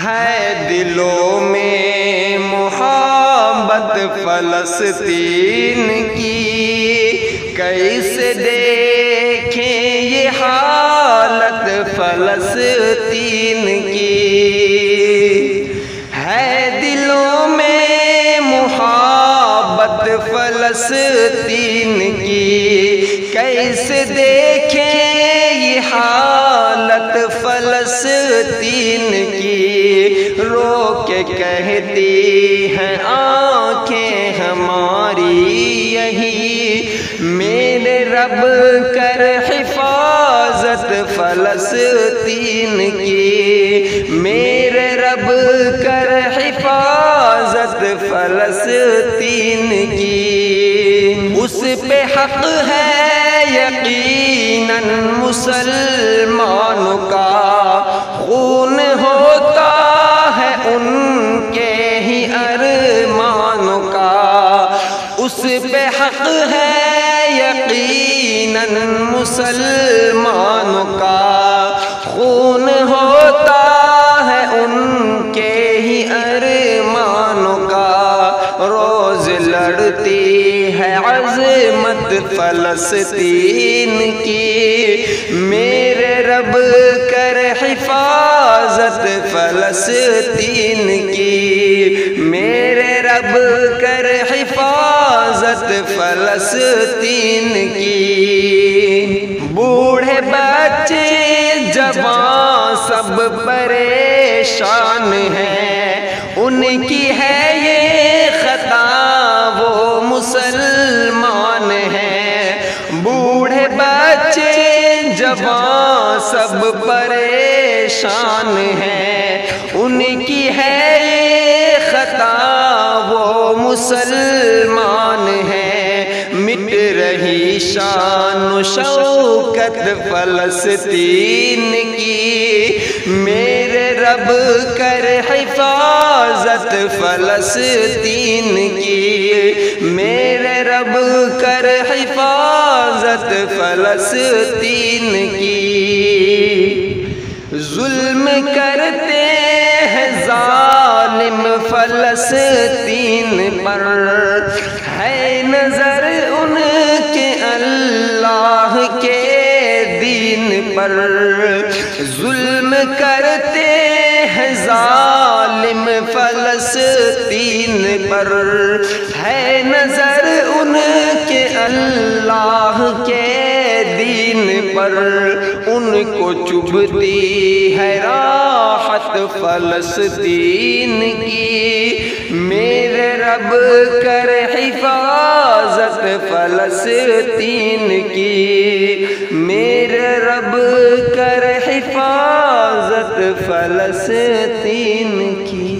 ہے دلوں میں محبت فلسطین کی، کیسے دیکھیں یہ حالت فلسطین کی، ہے دلوں میں محبت فلسطین کی، کیسے دیکھیں یہ حالت فلسطین کی، رو کے کہتی ہیں آنکھیں ہماری یہی، میرے رب کر حفاظت فلسطین کی، میرے رب کر حفاظت فلسطین کی، اس پہ حق ہے یقیناً مسلمانوں کا، خون ہوتا ہے ان کے ہی ارمانوں کا، اس پہ حق ہے یقیناً مسلمانوں کا، خون ہوتا ہے ان کے ہی ارمانوں کا، روز لڑتی ہے عظمت فلسطین کی، میرے رب کر حفاظت فلسطین کی، میرے رب کر حفاظت فلسطین کی، بوڑھے بچے جوان سب پریشان ہیں، ان کی ہے یہ خطا وہ مسلمان ہیں، بوڑھے بچے جوان سب پریشان ہیں، ان کی ہے یہ خطا وہ مسلمان ہیں، مٹ رہی شان و شوکت فلسطین کی، میرے رب کر حفاظت فلسطین کی، میرے رب کر حفاظت فلسطین کی، ظلم کرتے ہیں ظالم فلسطین پر، ہے نظر ان کے اللہ کے دین پر، ظلم کرتے ہیں ظالم فلسطین پر، ہے نظر ان کے اللہ کے دین پر، ان کو چبھتی ہے راحت فلسطین کی، میرے رب کر حفاظت فلسطین کی، میرے رب کر حفاظت فلسطین کی۔